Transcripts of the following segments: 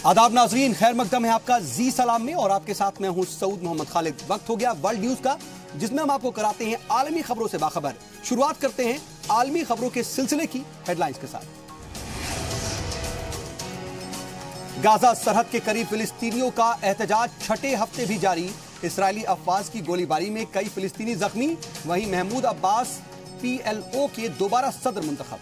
आदाब नाजरीन, खैर मकदम है आपका जी सलाम में और आपके साथ मैं हूं सऊद मोहम्मद खालिद। वक्त हो गया वर्ल्ड न्यूज का, जिसमें हम आपको कराते हैं आलमी खबरों से बाखबर। शुरुआत करते हैं आलमी खबरों के सिलसिले की हेडलाइंस के साथ। गाजा सरहद के करीब फिलिस्तीनियों का एहतजाज छठे हफ्ते भी जारी। इस्राएली अफवाज की गोलीबारी में कई फिलिस्तीनी जख्मी। वहीं महमूद अब्बास PLO के दोबारा सदर मुंतखब।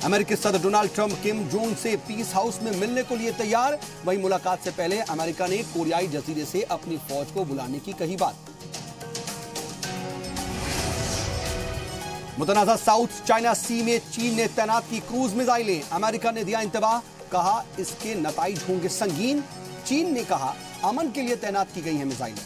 अमेरिकी सदर डोनाल्ड ट्रंप किम जोंग से पीस हाउस में मिलने को लिए तैयार। वहीं मुलाकात से पहले अमेरिका ने कोरियाई जजीरे से अपनी फौज को बुलाने की कही बात। मुतनाज़ा साउथ चाइना सी में चीन ने तैनात की क्रूज मिसाइलें। अमेरिका ने दिया इंतबाह, कहा इसके नताइज होंगे संगीन। चीन ने कहा अमन के लिए तैनात की गई हैं मिसाइलें।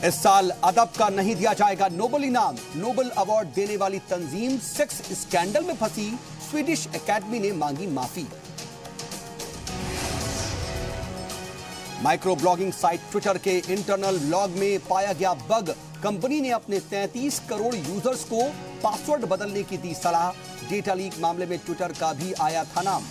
इस साल अदब का नहीं दिया जाएगा नोबेल इनाम। नोबेल अवार्ड देने वाली तंजीम सेक्स स्कैंडल में फंसी। स्वीडिश एकेडमी ने मांगी माफी। माइक्रो ब्लॉगिंग साइट ट्विटर के इंटरनल लॉग में पाया गया बग। कंपनी ने अपने 33 करोड़ यूजर्स को पासवर्ड बदलने की दी सलाह। डेटा लीक मामले में ट्विटर का भी आया था नाम।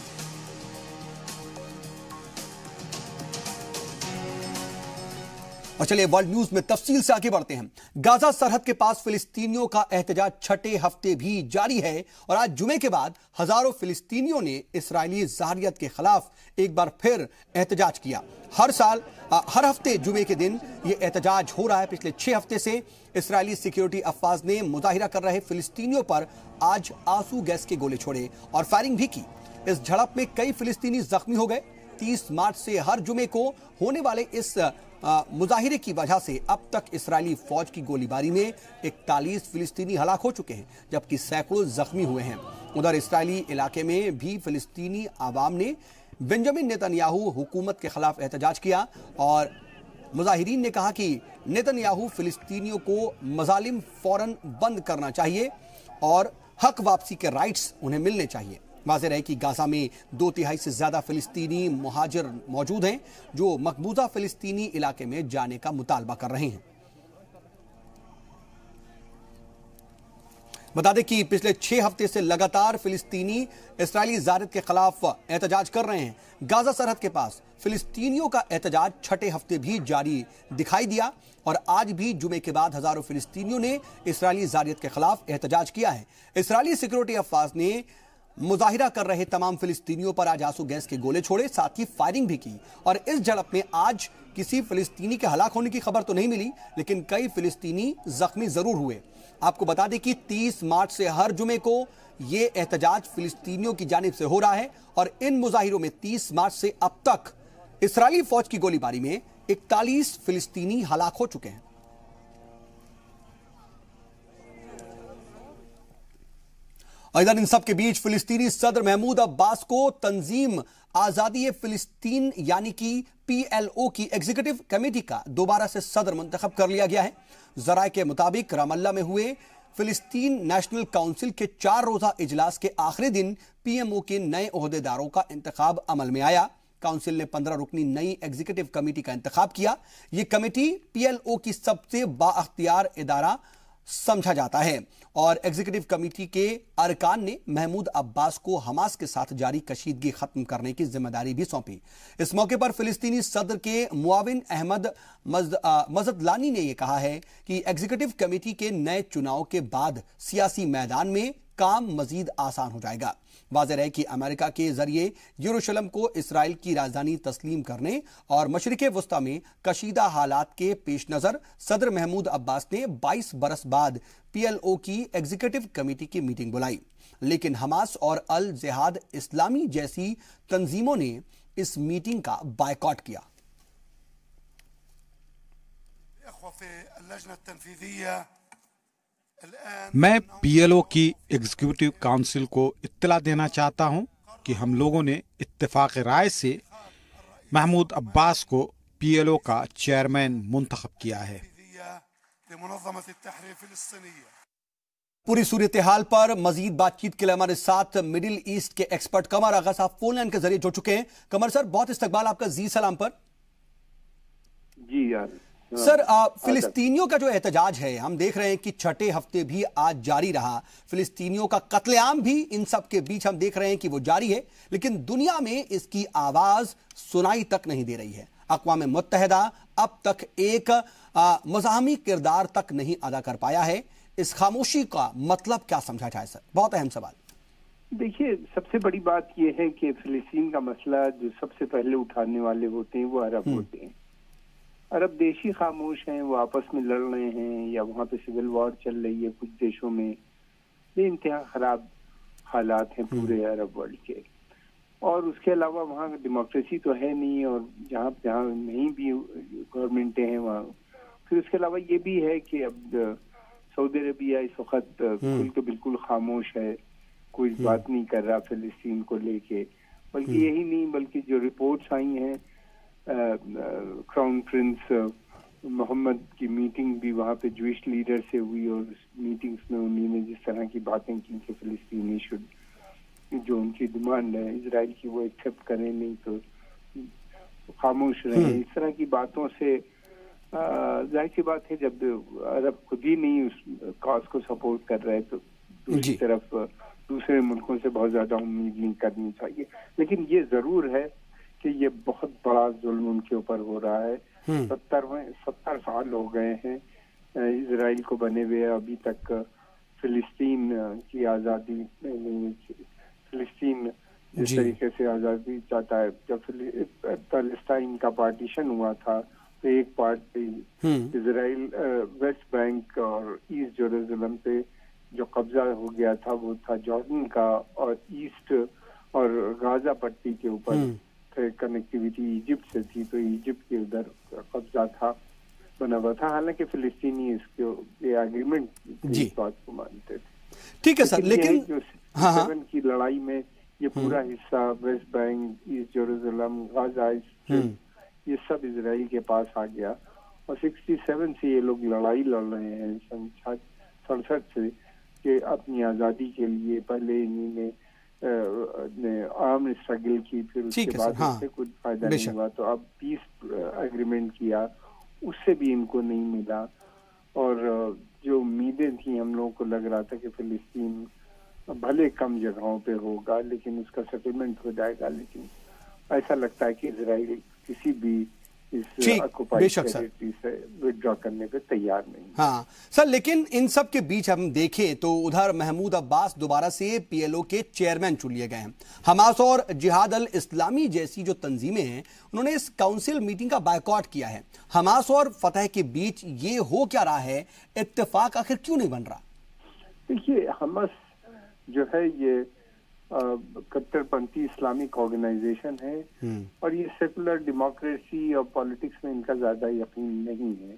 और चलिए वर्ल्ड न्यूज में तफसील से आगे बढ़ते हैं। गाजा सरहद के पास फिलिस्तीनियों का एहतजाज छठे हफ्ते भी जारी है और आज जुमे के बाद हजारों फिलिस्तीनियों ने इस्राएली ज़ाहिरियत के खिलाफ एक बार फिर एहतजाज किया। हर हफ्ते जुमे के दिन यह एहतजाज हो रहा है। पिछले 6 हफ्ते से इस्राएली सिक्योरिटी अफवाज ने मुजाहिरा कर रहे फिलिस्तीनियों पर आज आंसू गैस के गोले छोड़े और फायरिंग भी की। इस झड़प में कई फिलिस्तीनी जख्मी हो गए। 30 मार्च से हर जुमे को होने वाले इस मुजाहिरे की वजह से अब तक इस्राएली फौज की गोलीबारी में 41 फिलिस्तीनी हलाक हो चुके हैं, जबकि सैकड़ों जख्मी हुए हैं। उधर इस्राएली इलाके में भी फिलिस्तीनी आवाम ने बेंजामिन नेतन्याहू हुकूमत के खिलाफ एहतजाज किया और मुजाहिरीन ने कहा कि नेतन्याहू फिलिस्तीनियों को मजालिम फौरन बंद करना चाहिए और हक वापसी के राइट्स उन्हें मिलने चाहिए। वाज़ेह रहे कि गाजा में 2/3 से ज्यादा फिलिस्तीनी मुहाजिर मौजूद हैं जो मकबूजा फिलिस्तीनी इलाके में जाने का मुतालबा कर रहे हैं। बता दें कि पिछले 6 हफ्ते से लगातार फिलिस्तीनी इस्राएली ज़ाहिरियत के खिलाफ एहतजाज कर रहे हैं। गाजा सरहद के पास फिलिस्तीनियों का एहतजाज छठे हफ्ते भी जारी दिखाई दिया और आज भी जुमे के बाद हजारों फिलिस्तीनियों ने इस्राएली ज़ाहिरियत के खिलाफ एहतजाज किया है। इस्राएली सिक्योरिटी अफवाज ने मुजाहिरा कर रहे तमाम फिलिस्तीनियों पर आज आंसू गैस के गोले छोड़े, साथ ही फायरिंग भी की और इस झड़प में आज किसी फिलिस्तीनी के हलाक होने की खबर तो नहीं मिली, लेकिन कई फिलिस्तीनी जख्मी जरूर हुए। आपको बता दें कि 30 मार्च से हर जुमे को यह एहतजाज फिलिस्तीनियों की जानिब से हो रहा है और इन मुजाहिरों में 30 मार्च से अब तक इस्राएली फौज की गोलीबारी में 41 फिलिस्तीनी हलाक हो चुके हैं। और इधर इन सब के बीच फिलिस्तीनी सदर महमूद अब्बास को तंजीम आजादी फिलिस्तीन यानी कि PLO की एग्जीक्यूटिव कमेटी का दोबारा से सदर मुंतखब कर लिया गया है। जराए के मुताबिक रामल्ला में हुए फिलिस्तीन नेशनल काउंसिल के 4 रोजा इजलास के आखिरी दिन PMO के नए ओहदेदारों का इंतखाब अमल में आया। काउंसिल ने 15 रुकनी नई एग्जीक्यूटिव कमेटी का इंतखाब किया। यह कमेटी PLO की सबसे बाअख्तियार इदारा समझा जाता है और एग्जीक्यूटिव कमेटी के अरकान ने महमूद अब्बास को हमास के साथ जारी कशीदगी खत्म करने की जिम्मेदारी भी सौंपी। इस मौके पर फिलिस्तीनी सदर के मुआविन अहमद मजदलानी ने यह कहा है कि एग्जीक्यूटिव कमेटी के नए चुनाव के बाद सियासी मैदान में काम मजीद आसान हो जाएगा। वाज़ेह रहे कि अमेरिका के जरिए यरूशलेम को इसराइल की राजधानी तस्लीम करने और मशरिक़े वुस्ता में कशीदा हालात के पेश नजर सदर महमूद अब्बास ने 22 बरस बाद PLO की एग्जीक्यूटिव कमेटी की मीटिंग बुलाई, लेकिन हमास और अल जिहाद इस्लामी जैसी तंजीमों ने इस मीटिंग का बायकॉट किया। मैं PLO की एग्जीक्यूटिव काउंसिल को इत्तला देना चाहता हूं कि हम लोगों ने इत्तेफाक राय से महमूद अब्बास को PLO का चेयरमैन मुंतखब किया है। पूरी सूरत हाल पर मजीद बातचीत के लिए हमारे साथ मिडिल ईस्ट के एक्सपर्ट कमर आगा साहब फोन लाइन के जरिए जुड़ चुके हैं। कमर सर, बहुत इस्तकबाल आपका जी सलाम पर। जी यार सर फिलिस्तीनियों का जो एहतजाज है, हम देख रहे हैं कि छठे हफ्ते भी आज जारी रहा। फिलिस्तीनियों का कत्लेआम भी इन सब के बीच हम देख रहे हैं कि वो जारी है, लेकिन दुनिया में इसकी आवाज सुनाई तक नहीं दे रही है। अक़वाम मुत्तहिदा अब तक एक मज़ाहमी किरदार तक नहीं अदा कर पाया है। इस खामोशी का मतलब क्या समझा जाए सर? बहुत अहम सवाल। देखिए, सबसे बड़ी बात यह है कि फिलिस्तीन का मसला जो सबसे पहले उठाने वाले होते हैं वो अरब होते हैं। अरब देश ही खामोश हैं, वो आपस में लड़ रहे हैं या वहाँ पे सिविल वॉर चल रही है कुछ देशों में। ये इंतहा खराब हालात हैं पूरे अरब वर्ल्ड के। और उसके अलावा वहाँ डेमोक्रेसी तो है नहीं, और जहाँ जहाँ नहीं भी गवर्नमेंटें हैं वहाँ। फिर उसके अलावा ये भी है कि अब सऊदी अरबिया इस वक्त खुल के बिल्कुल खामोश है, कोई बात नहीं कर रहा फिलिस्तीन को लेके। बल्कि यही नहीं, बल्कि जो रिपोर्ट्स आई हैं, क्राउन प्रिंस मोहम्मद की मीटिंग भी वहाँ पे ज्यूइश लीडर से हुई, और उस मीटिंग्स में उन्होंने जिस तरह की बातें की कि फिलिस्तीनी शुड, जो उनकी डिमांड है इजराइल की, वो एक्सेप्ट करें, नहीं तो खामोश रहें। इस तरह की बातों से जाहिर सी बात है, जब अरब खुद ही नहीं उस कॉज को सपोर्ट कर रहे तो दूसरी तरफ दूसरे मुल्कों से बहुत ज्यादा उम्मीद नहीं करनी चाहिए। लेकिन ये जरूर है कि ये बहुत बड़ा जुल्म उनके ऊपर हो रहा है। 70 साल हो गए हैं इजराइल को बने हुए। अभी तक फिलिस्तीन की आज़ादी, फिलिस्तीन जिस तरीके से आज़ादी चाहता है, जब पैलेस्टाइन का पार्टीशन हुआ था तो एक पार्ट इजराइल वेस्ट बैंक और ईस्ट जेरूसलम पे जो कब्जा हो गया था वो था जॉर्डन का, और ईस्ट और गाजा पट्टी के ऊपर कनेक्टिविटी इजिप्ट से थी, तो इजिप्ट के उधर कब्जा था बना हुआ था। हालांकि फिलिस्तीनी इसके एग्रीमेंट इस बात को मानते थे। ठीक है सर, लेकिन जो 7 की लड़ाई में ये पूरा हिस्सा West Bank, east Jerusalem, Gaza, ये सब इजराइल के पास आ गया। और 67 से ये लोग लड़ाई लड़ रहे हैं, सन 67 से, कि अपनी आजादी के लिए। पहले इन्होंने आर्म स्ट्रगल की, फिर उसके बाद उससे कुछ फायदा नहीं हुआ, तो अब पीस एग्रीमेंट किया, उससे भी इनको नहीं मिला। और जो उम्मीदें थी, हम लोगों को लग रहा था कि फिलिस्तीन भले कम जगहों पे होगा लेकिन उसका सेटलमेंट हो जाएगा, लेकिन ऐसा लगता है कि इजराइल किसी भी इस ऑक्युपाइड टेरिटरी से विथड्रॉ करने पे तैयार नहीं। हाँ सर, लेकिन इन सब के बीच हम देखें तो उधर महमूद अब्बास दोबारा से पीएलओ के चेयरमैन चुन लिए गए हैं। हमास और जिहाद अल इस्लामी जैसी जो तंजीमें हैं, उन्होंने इस काउंसिल मीटिंग का बायकॉट किया है। हमास और फतह के बीच ये हो क्या रहा है? इत्तेफाक आखिर क्यों नहीं बन रहा? देखिए, हमास जो है ये कट्टरपंथी इस्लामिक ऑर्गेनाइजेशन है, और ये सेकुलर डेमोक्रेसी और पॉलिटिक्स में इनका ज्यादा यकीन नहीं है।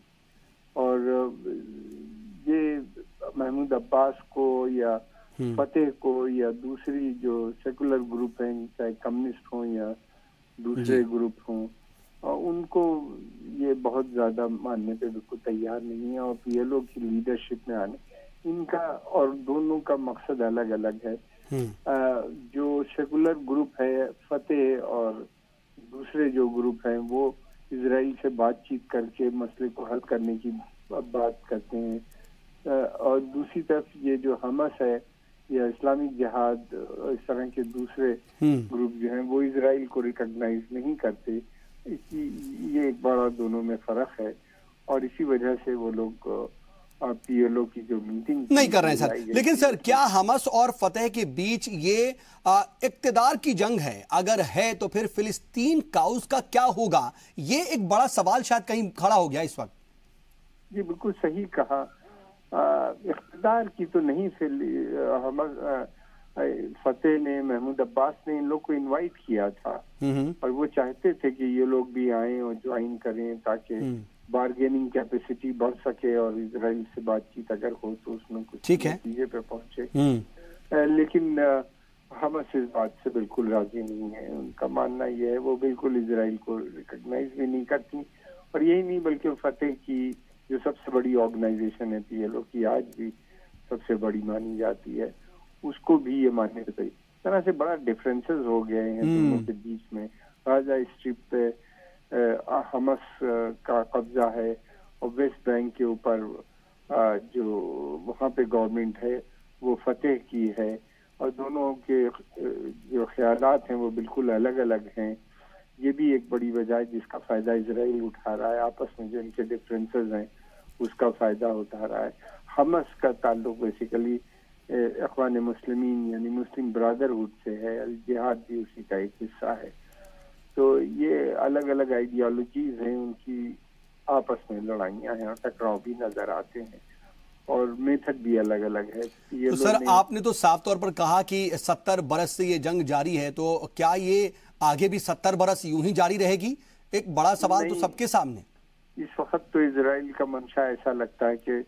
और ये महमूद अब्बास को या फतेह को या दूसरी जो सेकुलर ग्रुप हैं, चाहे कम्युनिस्ट हों या दूसरे ग्रुप हों, उनको ये बहुत ज्यादा मानने पे बिल्कुल तैयार नहीं है। और पीएलओ की लीडरशिप में आने इनका, और दोनों का मकसद अलग अलग है। जो सेकुलर ग्रुप है फतेह और दूसरे जो ग्रुप हैं, वो इजराइल से बातचीत करके मसले को हल करने की बात करते हैं। और दूसरी तरफ ये जो हमास है या इस्लामिक जिहाद, इस तरह के दूसरे ग्रुप जो हैं, वो इजराइल को रिकॉग्नाइज नहीं करते। ये एक बड़ा दोनों में फर्क है, और इसी वजह से वो लोग पीएलओ की जो मीटिंग नहीं कर रहे हैं सर। लेकिन सर, क्या हमास और फतह के बीच ये इक्तदार की जंग है? अगर है तो फिर फिलिस्तीन काउस का क्या होगा? ये एक बड़ा सवाल शायद कहीं खड़ा हो गया इस वक्त। जी बिल्कुल सही कहा। इक्तदार की तो नहीं, फतेह ने, महमूद अब्बास ने इन लोग को इनवाइट किया था, और वो चाहते थे कि ये लोग भी आए और ज्वाइन करें ताकि बार्गेनिंग कैपेसिटी बढ़ सके और इजराइल से बातचीत अगर हो तो उसमें कुछ नतीजे पे पहुंचे। लेकिन हमास इस बात से बिल्कुल राजी नहीं है। उनका मानना यह है, वो बिल्कुल इजराइल को रिकॉग्नाइज भी नहीं करती। और यही नहीं, बल्कि फतेह की जो सबसे बड़ी ऑर्गेनाइजेशन है पीएलओ की, आज भी सबसे बड़ी मानी जाती है, उसको भी ये मानने पे तरह से बड़ा डिफरेंसेस हो गए हैं दोनों के बीच में। गाजा स्ट्रिप पे हमास का कब्जा है, और वेस्ट बैंक के ऊपर जो वहाँ पे गवर्नमेंट है वो फतेह की है, और दोनों के जो ख्यालात हैं वो बिल्कुल अलग अलग हैं। ये भी एक बड़ी वजह है जिसका फायदा इजराइल उठा रहा है। आपस में जो इनके डिफरेंसेस हैं उसका फायदा उठा रहा है। हमास का ताल्लुक बेसिकली अख़वान मुस्लिमीन यानी मुस्लिम ब्रदरहुड से है, अल जिहाद भी उसी का एक हिस्सा है। तो ये अलग अलग आइडियोलॉजीज हैं, उनकी आपस में लड़ाइयाँ हैं और टकराव भी नजर आते हैं, और मेथड भी अलग अलग है। तो सर आपने तो साफ तौर पर कहा कि 70 बरस से ये जंग जारी है, तो क्या ये आगे भी 70 बरस यूं ही जारी रहेगी? एक बड़ा सवाल तो सबके सामने। इस वक्त तो इजराइल का मंशा ऐसा लगता है कि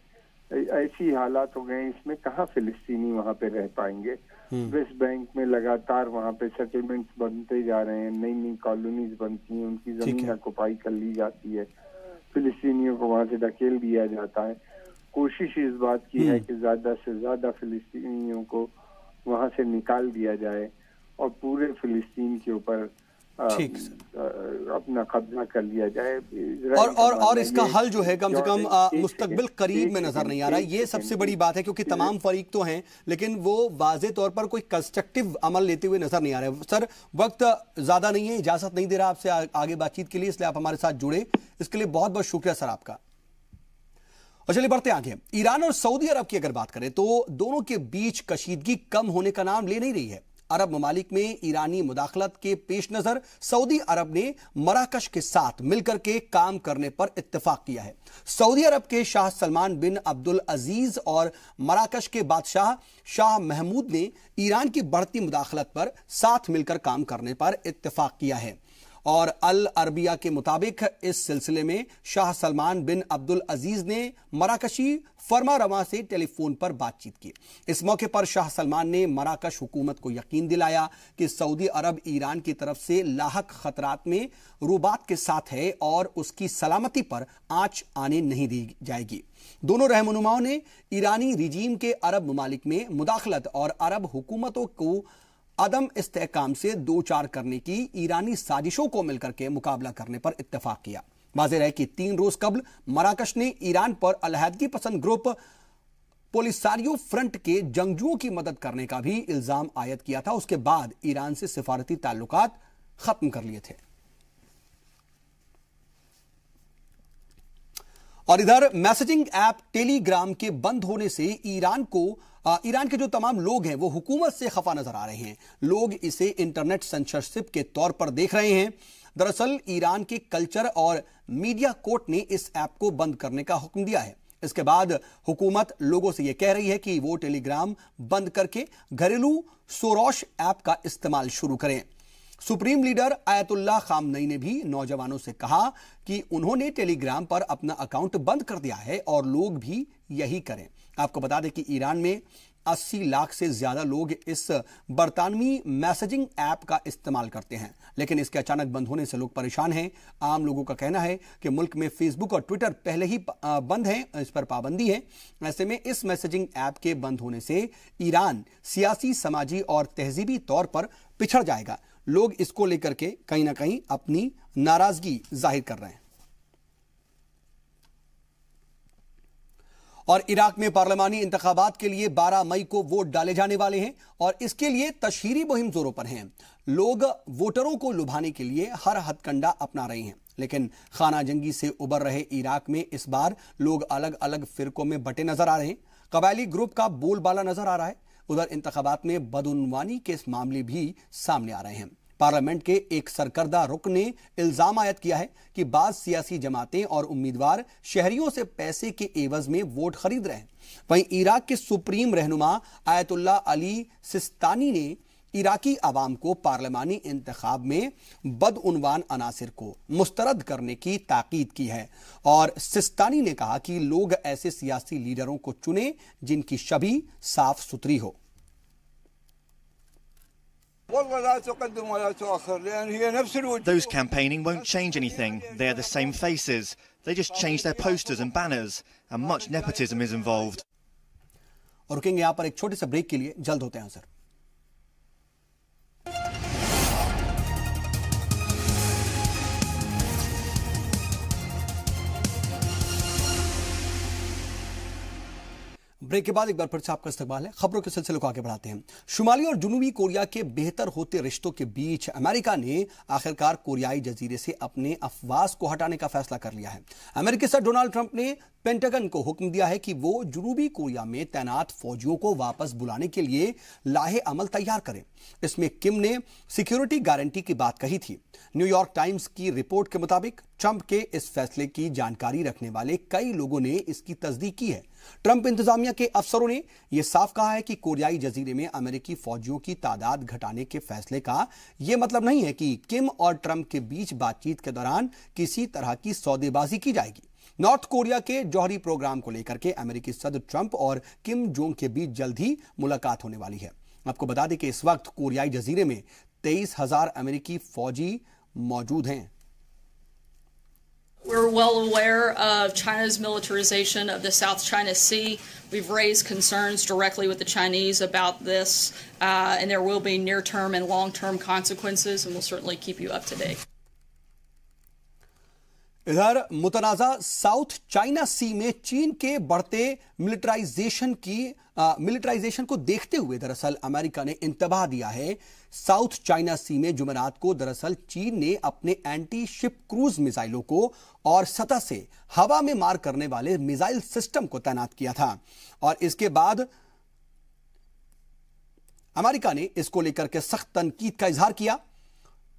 ऐसी हालात हो गए, इसमें कहाँ फिलिस्तीनी वहाँ पे रह पाएंगे। वेस्ट बैंक में लगातार वहाँ पे सेटलमेंट्स बनते जा रहे हैं, नई नई कॉलोनीज बनती हैं, उनकी जमीन ऑक्युपाई कर ली जाती है, फिलिस्तीनियों को वहाँ से धकेल दिया जाता है। कोशिश इस बात की है कि ज्यादा से ज्यादा फिलिस्तीनियों को वहाँ से निकाल दिया जाए और पूरे फिलिस्तीन के ऊपर अपना कब्जा कर लिया जाए। और इसका हल जो है कम से कम मुस्तकबिल करीब में नजर नहीं आ रहा है। ये सबसे बड़ी बात है, क्योंकि तमाम फरीक तो हैं लेकिन वो वाज़े तौर पर कोई कंस्ट्रक्टिव अमल लेते हुए नजर नहीं आ रहे। सर वक्त ज्यादा नहीं है, इजाजत नहीं दे रहा आपसे आगे बातचीत के लिए, इसलिए आप हमारे साथ जुड़े, इसके लिए बहुत बहुत शुक्रिया सर आपका। और चलिए बढ़ते आगे। ईरान और सऊदी अरब की अगर बात करें तो दोनों के बीच कशीदगी कम होने का नाम ले नहीं रही है। अरब ममालिक में ईरानी मुदाखलत के पेश नजर सऊदी अरब ने मराकश के साथ मिलकर के काम करने पर इत्तेफाक किया है। सऊदी अरब के शाह सलमान बिन अब्दुल अजीज और मराकश के बादशाह शाह महमूद ने ईरान की बढ़ती मुदाखलत पर साथ मिलकर काम करने पर इत्तेफाक किया है। और अल अरबिया के मुताबिक इस सिलसिले में शाह सलमान बिन अब्दुल अजीज ने मराकशी फरमा रवा से टेलीफोन पर बातचीत की। इस मौके पर शाह सलमान ने मराकश हुकूमत को यकीन दिलाया कि सऊदी अरब ईरान की तरफ से लाहक खतरात में रुबात के साथ है और उसकी सलामती पर आंच आने नहीं दी जाएगी। दोनों रहनुमाओं ने ईरानी रिजीम के अरब ममालिक में मुदाखलत और अरब हुकूमतों को अदम इस्तेहकाम से दो चार करने की ईरानी साजिशों को मिलकर के मुकाबला करने पर इत्तेफाक किया। वाज़ेह है कि 3 रोज कबल मराकश ने ईरान पर अलहदगी पसंद ग्रुप पोलिसारियो फ्रंट के जंगजुओं की मदद करने का भी इल्जाम आयद किया था। उसके बाद ईरान से सिफारती ताल्लुकात खत्म कर लिए थे। और इधर मैसेजिंग ऐप टेलीग्राम के बंद होने से ईरान के जो तमाम लोग हैं वो हुकूमत से खफा नजर आ रहे हैं। लोग इसे इंटरनेट सेंसरशिप के तौर पर देख रहे हैं। दरअसल ईरान के कल्चर और मीडिया कोर्ट ने इस ऐप को बंद करने का हुक्म दिया है। इसके बाद हुकूमत लोगों से यह कह रही है कि वो टेलीग्राम बंद करके घरेलू सोरोश ऐप का इस्तेमाल शुरू करें। सुप्रीम लीडर आयतुल्लाह खामनई ने भी नौजवानों से कहा कि उन्होंने टेलीग्राम पर अपना अकाउंट बंद कर दिया है और लोग भी यही करें। आपको बता दें कि ईरान में 80 लाख से ज्यादा लोग इस बरतानवी मैसेजिंग ऐप का इस्तेमाल करते हैं, लेकिन इसके अचानक बंद होने से लोग परेशान हैं। आम लोगों का कहना है कि मुल्क में फेसबुक और ट्विटर पहले ही बंद हैं, इस पर पाबंदी है। ऐसे में इस मैसेजिंग ऐप के बंद होने से ईरान सियासी, समाजी और तहजीबी तौर पर पिछड़ जाएगा। लोग इसको लेकर के कहीं ना कहीं अपनी नाराजगी जाहिर कर रहे हैं। और इराक में पार्लिमानी इंतखाबात के लिए 12 मई को वोट डाले जाने वाले हैं और इसके लिए तशहीरी मुहिम जोरों पर हैं। लोग वोटरों को लुभाने के लिए हर हथकंडा अपना रहे हैं, लेकिन खाना जंगी से उबर रहे इराक में इस बार लोग अलग अलग फिरकों में बटे नजर आ रहे हैं। कबायली ग्रुप का बोलबाला नजर आ रहा है। उधर इंतखाबात में बदउनवानी के मामले भी सामने आ रहे हैं। पार्लियामेंट के एक सरकर्दा रुकन ने इल्जाम आयद किया है कि बाज सियासी जमातें और उम्मीदवार शहरियों से पैसे के एवज में वोट खरीद रहे हैं। वहीं इराक के सुप्रीम रहनुमा आयतुल्लाह अली सिस्तानी ने इराकी आवाम को पार्लिमानी इंतखाब में बदउनवान अनासिर को मुस्तरद करने की ताकीद की है और सिस्तानी ने कहा कि लोग ऐसे सियासी लीडरों को चुने जिनकी छवि साफ सुथरी हो। Those campaigning won't change anything. They are the same faces. They just change their posters and banners, and much nepotism is involved. और रुकेंगे यहां पर एक छोटे से ब्रेक के लिए, जल्द होते हैं सर। ब्रेक के बाद एक बार फिर से आपका इस्तकबाल है। खबरों के सिलसिले को आगे बढ़ाते हैं। शुमाली और जुनूबी कोरिया के बेहतर होते रिश्तों के बीच अमेरिका ने आखिरकार कोरियाई जजीरे से अपने अफवाज को हटाने का फैसला कर लिया है। अमेरिकी सदर डोनाल्ड ट्रंप ने पेंटागन को हुक्म दिया है कि वो जुनूबी कोरिया में तैनात फौजियों को वापस बुलाने के लिए लाहे अमल तैयार करें। इसमें किम ने सिक्योरिटी गारंटी की बात कही थी। न्यूयॉर्क टाइम्स की रिपोर्ट के मुताबिक ट्रंप के इस फैसले की जानकारी रखने वाले कई लोगों ने इसकी तस्दीक की है। ट्रंप इंतजामिया के अफसरों ने यह साफ कहा है कि कोरियाई जजीरे में अमेरिकी फौजियों की तादाद घटाने के फैसले का यह मतलब नहीं है कि किम और ट्रंप के बीच बातचीत के दौरान किसी तरह की सौदेबाजी की जाएगी। नॉर्थ कोरिया के जौहरी प्रोग्राम को लेकर के अमेरिकी सदर ट्रंप और किम जोंग के बीच जल्द ही मुलाकात होने वाली है। आपको बता दें कि इस वक्त कोरियाई जजीरे में 23,000 अमेरिकी फौजी मौजूद हैं। We're well aware of China's militarization of the South China Sea. We've raised concerns directly with the Chinese about this, and there will be near-term and long-term consequences, and we'll certainly keep you up to date. इधर मुतनाज़ा south China सी में चीन के बढ़ते militarisation को देखते हुए दरअसल America ने इंतबाह दिया है। साउथ चाइना सी में जुमेरात को दरअसल चीन ने अपने एंटी शिप क्रूज मिसाइलों को और सतह से हवा में मार करने वाले मिसाइल सिस्टम को तैनात किया था, और इसके बाद अमेरिका ने इसको लेकर के सख्त तनकीद का इजहार किया।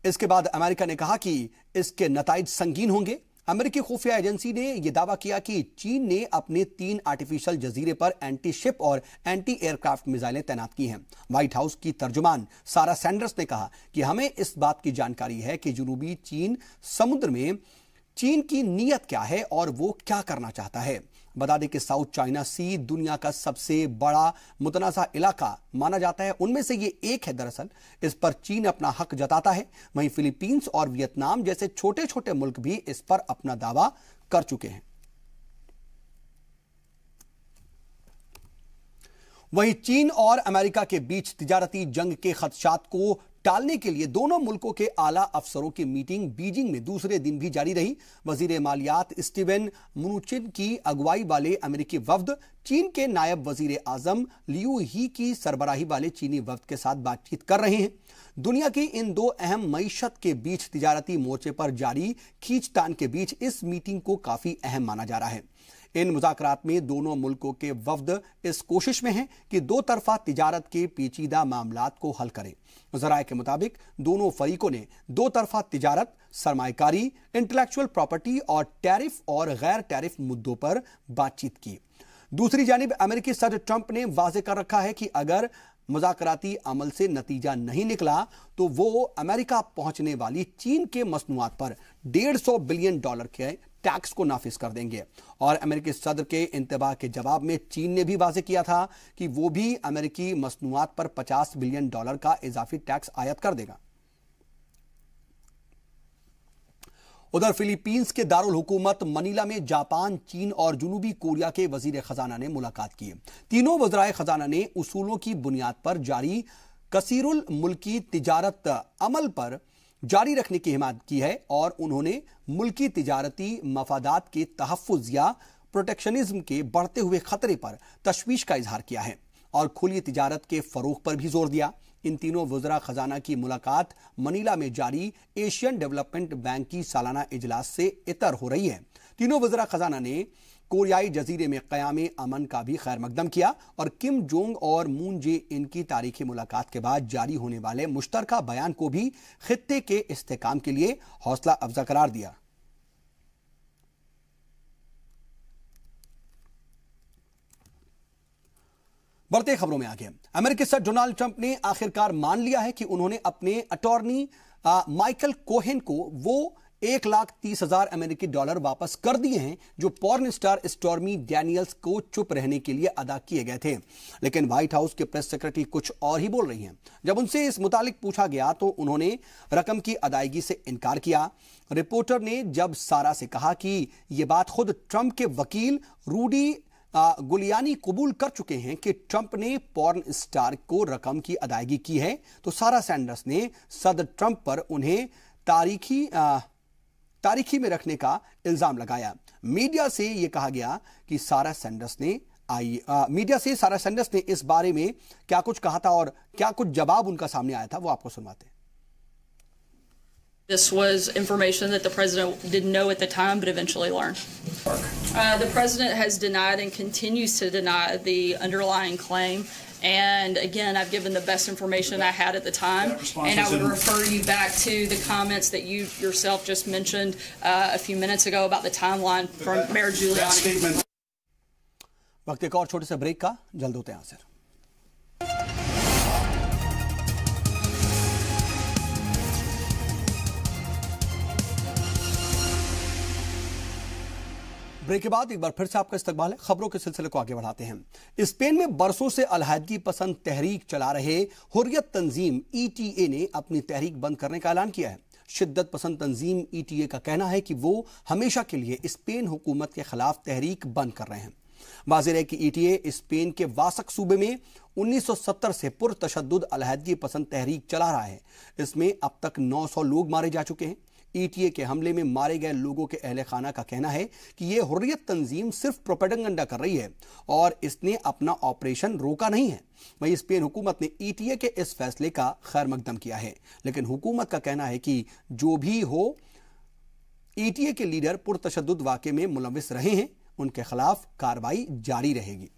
इसके बाद अमेरिका ने कहा कि इसके नताइज संगीन होंगे। अमेरिकी खुफिया एजेंसी ने यह दावा किया कि चीन ने अपने 3 आर्टिफिशियल जजीरे पर एंटी शिप और एंटी एयरक्राफ्ट मिसाइलें तैनात की हैं। व्हाइट हाउस की तर्जुमान सारा सैंडर्स ने कहा कि हमें इस बात की जानकारी है कि जनूबी चीन समुद्र में चीन की नीयत क्या है और वो क्या करना चाहता है। बता दें कि साउथ चाइना सी दुनिया का सबसे बड़ा मुतनाज़ा इलाका माना जाता है, उनमें से ये एक है। दरअसल इस पर चीन अपना हक जताता है। वहीं फिलीपींस और वियतनाम जैसे छोटे छोटे मुल्क भी इस पर अपना दावा कर चुके हैं। वहीं चीन और अमेरिका के बीच तिजारती जंग के खदशात को टालने के लिए दोनों मुल्कों के आला अफसरों की मीटिंग बीजिंग में दूसरे दिन भी जारी रही। वजीर मालियात स्टीवन मुनुचिन की अगुवाई वाले अमेरिकी वफ्द चीन के नायब वजीर आजम लियू ही की सरबराही वाले चीनी वफ्द के साथ बातचीत कर रहे हैं। दुनिया की इन दो अहम मईशत के बीच तिजारती मोर्चे पर जारी खींचतान के बीच इस मीटिंग को काफी अहम माना जा रहा है। इन मुज़ाकरात में दोनों मुल्कों के वफ्द इस कोशिश में हैं कि दो तरफा तिजारत के पेचीदा मामलात को हल करें। ज़राए के मुताबिक दोनों फरीकों ने दो तरफा तिजारत, सरमायाकारी, इंटेलेक्चुअल प्रॉपर्टी और टैरिफ और गैर टैरिफ मुद्दों पर बातचीत की। दूसरी जानिब अमेरिकी सदर ट्रंप ने वाज़ेह कर रखा है कि अगर मुज़ाकराती अमल से नतीजा नहीं निकला तो वो अमेरिका पहुंचने वाली चीन के मसनूआत पर $150 बिलियन के टैक्स को नाफिज कर देंगे। और अमेरिकी सदर के इंतबाह के जवाब में चीन ने भी वाज़ेह किया था कि वो भी अमेरिकी मसनूआत पर $50 बिलियन का इजाफी टैक्स आयत कर देगा। उधर फिलीपींस के दारुल हुकूमत मनीला में जापान, चीन और जनूबी कोरिया के वजीर खजाना ने मुलाकात की। तीनों वज़राए खजाना ने उसूलों की बुनियाद पर जारी कसीरुल मुल्की तिजारत अमल पर जारी रखने की हिमायत की है और उन्होंने मुल्की तिजारती मफादात के तहफ़्फ़ुज़ या प्रोटेक्शनिज्म के बढ़ते हुए खतरे पर तशवीश का इजहार किया है और खुली तिजारत के फरोग पर भी जोर दिया। इन तीनों वज़रा खजाना की मुलाकात मनीला में जारी एशियन डेवलपमेंट बैंक की सालाना इजलास से इतर हो रही है। तीनों वज़रा खजाना ने कोरियाई जजीरे में क़यामे अमन का भी खैर मकदम किया और किम जोंग और मून जे इन की तारीखी मुलाकात के बाद जारी होने वाले मुश्तरका बयान को भी खित्ते के इस्तेहकाम के लिए हौसला अफजा करार दिया। बढ़ते खबरों में आगे, अमेरिकी सदर डोनाल्ड ट्रंप ने आखिरकार मान लिया है कि उन्होंने अपने अटॉर्नी माइकल कोहेन को वो $1,30,000 अमेरिकी वापस कर दिए हैं जो पॉर्न स्टार स्टॉर्मी डैनियल्स को चुप रहने के लिए अदा किए गए थे। लेकिन व्हाइट हाउस के प्रेस सेक्रेटरी कुछ और ही बोल रही हैं। जब उनसे इस मुतालिक पूछा गया तो उन्होंने रकम की अदायगी से इनकार किया। रिपोर्टर ने जब सारा से कहा कि यह बात खुद ट्रंप के वकील रूडी गुलियानी कबूल कर चुके हैं कि ट्रंप ने पॉर्न स्टार को रकम की अदायगी की है, तो सारा सैंडर्स ने सदर ट्रंप पर उन्हें तारीखी में रखने का इल्जाम लगाया। मीडिया से यह कहा गया कि सारा सैंडर्स ने आई। मीडिया से सारा सैंडर्स ने इस बारे में क्या कुछ कहा था और क्या कुछ जवाब उनका सामने आया था, वो आपको सुनवाते हैं। This was information that the president didn't know at the time, but eventually learned. The president has denied and continues to deny the underlying claim. And again, I've given the best information I had at the time. And I would refer you back to the comments that you yourself just mentioned a few minutes ago about the timeline from Mayor Giuliani. वक्त एक और छोटे से break का, जल्द होते हैं answer. Break के बाद एक बार फिर से आपका इस्तकबाल है। खबरों के सिलसिले को आगे बढ़ाते हैं। स्पेन में बरसों से अलहदगी पसंद तहरीक चला रहे हुर्रियत तंजीम ETA ने अपनी तहरीक बंद करने का ऐलान किया है। शिद्दत पसंद तंजीम ETA का कहना है कि वो हमेशा के लिए स्पेन हुकूमत के खिलाफ तहरीक बंद कर रहे हैं। वाज़ेह है कि ETA स्पेन के वासक सूबे में 1970 से पुरतशद्दुद अलहदगी पसंद तहरीक चला रहा है। इसमें अब तक 900 लोग मारे जा चुके हैं। ETA के हमले में मारे गए लोगों के अहले खाना का कहना है कि यह हुर्रियत तंजीम सिर्फ प्रोपेगेंडा कर रही है और इसने अपना ऑपरेशन रोका नहीं है। वहीं स्पेन हुकूमत ने ETA के इस फैसले का खैर मकदम किया है, लेकिन हुकूमत का कहना है कि जो भी हो, ETA के लीडर पुरतशद्दुद वाक़े में मुलविस रहे हैं, उनके खिलाफ कार्रवाई जारी रहेगी।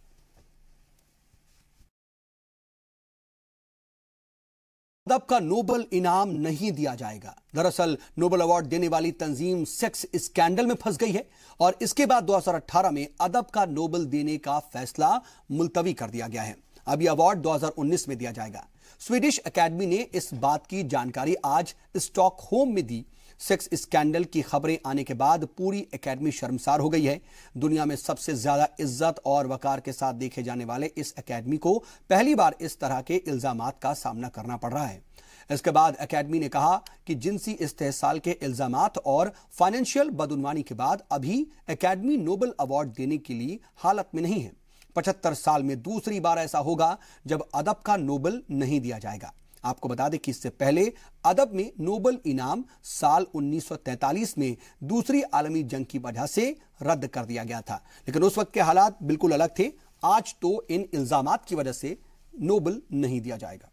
अदब का नोबेल इनाम नहीं दिया जाएगा। दरअसल नोबेल अवार्ड देने वाली तंजीम सेक्स स्कैंडल में फंस गई है और इसके बाद 2018 में अदब का नोबेल देने का फैसला मुलतवी कर दिया गया है। अब यह अवार्ड 2019 में दिया जाएगा। स्वीडिश अकेडमी ने इस बात की जानकारी आज स्टॉकहोम में दी। सेक्स स्कैंडल की खबरें आने के बाद पूरी एकेडमी शर्मसार हो गई है। दुनिया में सबसे ज्यादा इज्जत और वकार के साथ देखे जाने वाले इस एकेडमी को पहली बार इस तरह के इल्जामात का सामना करना पड़ रहा है। इसके बाद एकेडमी ने कहा कि जिनसी इस्तेहसाल के इल्जामात और फाइनेंशियल बदउनवानी के बाद अभी एकेडमी नोबेल अवार्ड देने के लिए हालत में नहीं है। 75 साल में दूसरी बार ऐसा होगा जब अदब का नोबेल नहीं दिया जाएगा। आपको बता दें कि इससे पहले अदब में नोबेल इनाम साल 1943 में दूसरी आलमी जंग की वजह से रद्द कर दिया गया था, लेकिन उस वक्त के हालात बिल्कुल अलग थे। आज तो इन इल्जामात की वजह से नोबेल नहीं दिया जाएगा।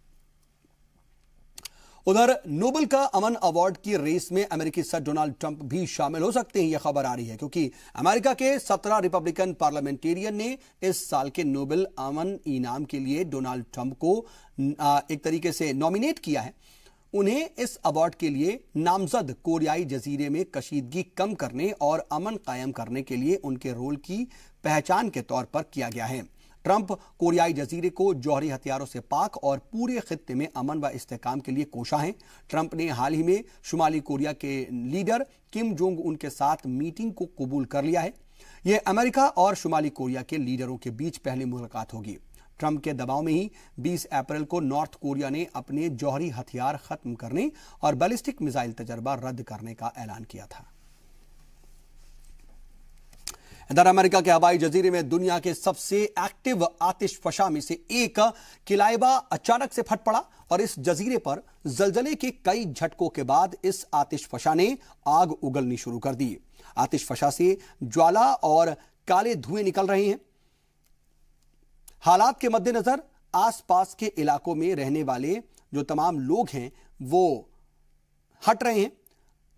उधर नोबेल का अमन अवार्ड की रेस में अमेरिकी सदर डोनाल्ड ट्रंप भी शामिल हो सकते हैं, यह खबर आ रही है, क्योंकि अमेरिका के 17 रिपब्लिकन पार्लियामेंटेरियन ने इस साल के नोबेल अमन इनाम के लिए डोनाल्ड ट्रंप को एक तरीके से नॉमिनेट किया है। उन्हें इस अवार्ड के लिए नामजद कोरियाई जजीरे में कशीदगी कम करने और अमन कायम करने के लिए उनके रोल की पहचान के तौर पर किया गया है। ट्रंप कोरियाई जजीरे को जौहरी हथियारों से पाक और पूरे खित्ते में अमन व इस्तेहकाम के लिए कोशा है। ट्रंप ने हाल ही में शुमाली कोरिया के लीडर किम जोंग उन के साथ मीटिंग को कबूल कर लिया है। यह अमेरिका और शुमाली कोरिया के लीडरों के बीच पहली मुलाकात होगी। ट्रंप के दबाव में ही 20 अप्रैल को नॉर्थ कोरिया ने अपने जौहरी हथियार खत्म करने और बैलिस्टिक मिसाइल तजर्बा रद्द करने का ऐलान किया था। इधर अमेरिका के हवाई जजीरे में दुनिया के सबसे एक्टिव आतिशफशा में से एक किलाइबा अचानक से फट पड़ा और इस जजीरे पर जलजले के कई झटकों के बाद इस आतिशफशा ने आग उगलनी शुरू कर दी। आतिशफशा से ज्वाला और काले धुएं निकल रहे हैं। हालात के मद्देनजर आसपास के इलाकों में रहने वाले जो तमाम लोग हैं वो हट रहे हैं।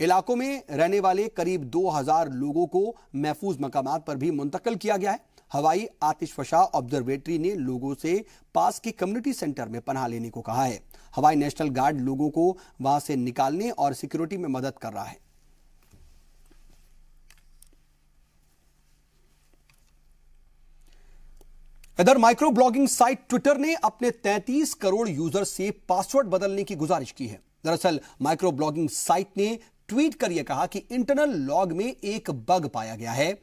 इलाकों में रहने वाले करीब 2000 लोगों को महफूज मकामात पर भी मुंतकिल किया गया है। हवाई आतिशफशा ऑब्जर्वेटरी ने लोगों से पास के कम्युनिटी सेंटर में पनाह लेने को कहा है। हवाई नेशनल गार्ड लोगों को वहां से निकालने और सिक्योरिटी में मदद कर रहा है। इधर माइक्रो ब्लॉगिंग साइट ट्विटर ने अपने 33 करोड़ यूजर से पासवर्ड बदलने की गुजारिश की है। दरअसल माइक्रो ब्लॉगिंग साइट ने ट्वीट कर यह कहा कि इंटरनल लॉग में एक बग पाया गया है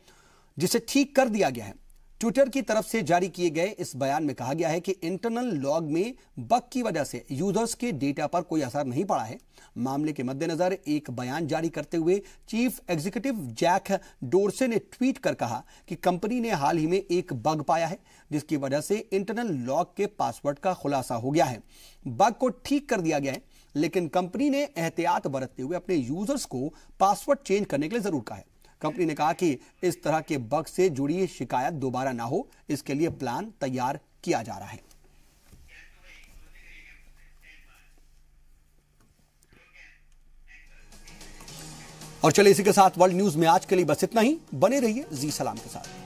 जिसे ठीक कर दिया गया है। ट्विटर की तरफ से जारी किए गए इस बयान में कहा गया है कि इंटरनल लॉग में बग की वजह से यूजर्स के डेटा पर कोई असर नहीं पड़ा है। मामले के मद्देनजर एक बयान जारी करते हुए चीफ एग्जीक्यूटिव जैक डोरसे ने ट्वीट कर कहा कि कंपनी ने हाल ही में एक बग पाया है जिसकी वजह से इंटरनल लॉग के पासवर्ड का खुलासा हो गया है। बग को ठीक कर दिया गया है, लेकिन कंपनी ने एहतियात बरतते हुए अपने यूजर्स को पासवर्ड चेंज करने के लिए जरूर कहा है। कंपनी ने कहा कि इस तरह के बग से जुड़ी शिकायत दोबारा ना हो, इसके लिए प्लान तैयार किया जा रहा है। और चलिए इसी के साथ वर्ल्ड न्यूज में आज के लिए बस इतना ही। बने रहिए जी सलाम के साथ।